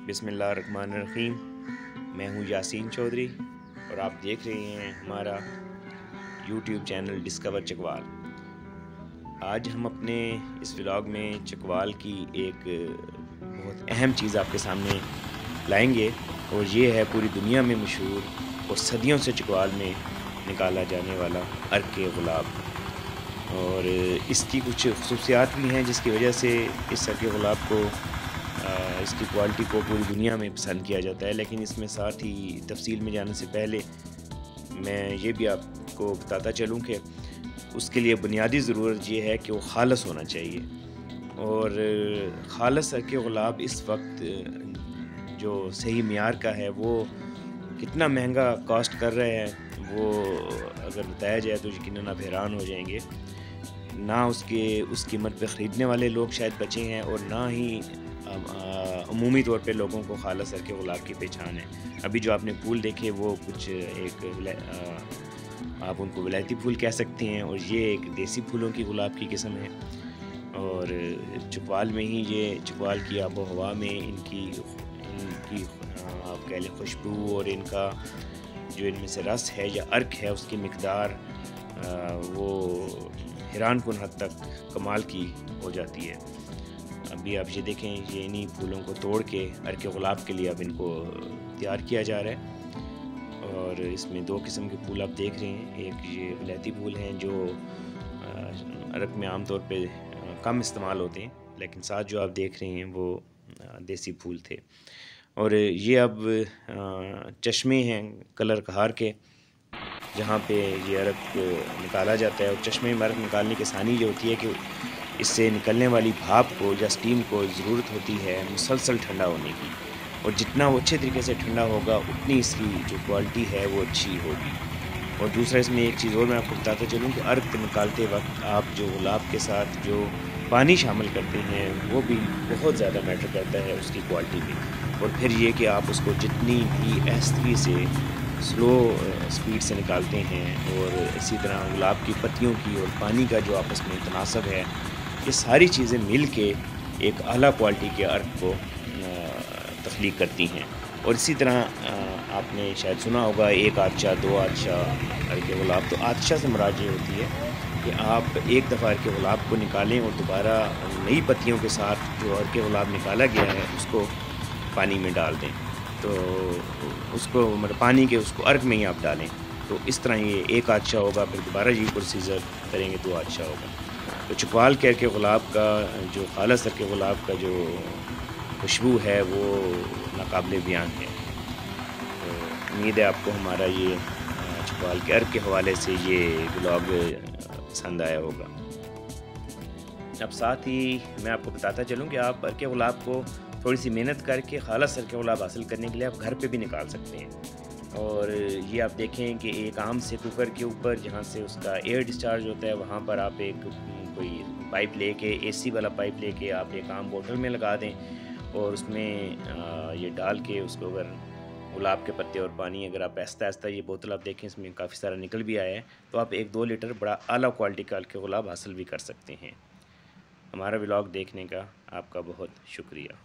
बिस्मिल्लाहिर्रहमानिर्रहीम। मैं हूँ यासीन चौधरी और आप देख रहे हैं हमारा यूट्यूब चैनल डिस्कवर चकवाल। आज हम अपने इस व्लॉग में चकवाल की एक बहुत अहम चीज़ आपके सामने लाएंगे और ये है पूरी दुनिया में मशहूर और सदियों से चकवाल में निकाला जाने वाला अर्क गुलाब। और इसकी कुछ खसूसियात भी हैं जिसकी वजह से इस अर्क गुलाब को इसकी क्वालिटी को पूरी दुनिया में पसंद किया जाता है। लेकिन इसमें साथ ही तफसील में जाने से पहले मैं ये भी आपको बताता चलूँ कि उसके लिए बुनियादी ज़रूरत ये है कि वो खालस होना चाहिए। और खालस अर्क गुलाब इस वक्त जो सही मियार का है वो कितना महंगा कॉस्ट कर रहे हैं वो अगर बताया जाए तो यकीनन आप हैरान हो जाएंगे। ना उस कीमत पे ख़रीदने वाले लोग शायद बचे हैं और ना ही अमूमी तौर पे लोगों को खालस अर्क गुलाब की पहचान है। अभी जो आपने फूल देखे वो कुछ आप उनको विलायती फूल कह सकते हैं और ये एक देसी फूलों की गुलाब की किस्म है। और चकवाल में ही ये चकवाल की आबो हवा में इनकी इनकी आप कह लें खुशबू और इनका जो इनमें से रस है या अर्क है उसकी मिकदार वो हैरान कुन हद तक कमाल की हो जाती है। अभी आप ये देखें, ये इन्हीं फूलों को तोड़ के अर्क गुलाब के लिए अब इनको तैयार किया जा रहा है। और इसमें दो किस्म के फूल आप देख रहे हैं। एक ये विलायती फूल हैं जो अर्क में आमतौर पे कम इस्तेमाल होते हैं, लेकिन साथ जो आप देख रहे हैं वो देसी फूल थे। और ये अब चश्मे हैं कलर कहार के जहाँ पे ये अर्क निकाला जाता है। और चश्मे में अर्क निकालने की आसानी ये होती है कि इससे निकलने वाली भाप को या स्टीम को ज़रूरत होती है मुसलसल ठंडा होने की, और जितना वो अच्छे तरीके से ठंडा होगा उतनी इसकी जो क्वालिटी है वो अच्छी होगी। और दूसरा इसमें एक चीज़ और मैं आपको बताता चलूँ कि अर्क निकालते वक्त आप जो गुलाब के साथ जो पानी शामिल करते हैं वो भी बहुत ज़्यादा मैटर करता है उसकी क्वालिटी में। और फिर ये कि आप उसको जितनी भी आहिस्ती से स्लो स्पीड से निकालते हैं और इसी तरह गुलाब की पत्तियों की और पानी का जो आपस में तनासब है, ये सारी चीज़ें मिल के एक आला क्वालिटी के अर्क को तख्लीक करती हैं। और इसी तरह आपने शायद सुना होगा एक आदशा दो आदशा अर्क गुलाब। तो आदशा से मुराद ये होती है कि आप एक दफ़ा अर्क गुलाब को निकालें और दोबारा नई पत्तियों के साथ जो अर्क गुलाब निकाला गया है उसको पानी में डाल दें। तो उसको मतलब पानी के उसको अर्क में ही आप डालें। तो इस तरह ये एक आदशा होगा, फिर दोबारा ये प्रोसीजर करेंगे तो आदशा होगा। तो चकवाल के अर्क गुलाब का जो खालस अर्क गुलाब का जो खुशबू है वो नाकाबिले बयान है। तो उम्मीद है आपको हमारा ये चकवाल के अर्क के हवाले से ये व्लॉग पसंद आया होगा। अब साथ ही मैं आपको बताता चलूँ कि आप अर्क गुलाब को थोड़ी सी मेहनत करके खालस अर्क गुलाब हासिल करने के लिए आप घर पे भी निकाल सकते हैं। और ये आप देखें कि एक आम से कुकर के ऊपर जहाँ से उसका एयर डिस्चार्ज होता है वहाँ पर आप एक कोई पाइप लेके एसी वाला पाइप लेके आप एक आम बोतल में लगा दें और उसमें ये डाल के उसको अगर गुलाब के पत्ते और पानी अगर आप आहिस्ता आहिस्ता ये बोतल आप देखें इसमें काफ़ी सारा निकल भी आया है, तो आप 1-2 लीटर बड़ा आला क्वालिटी का अर्क गुलाब हासिल भी कर सकते हैं। हमारा व्लॉग देखने का आपका बहुत शुक्रिया।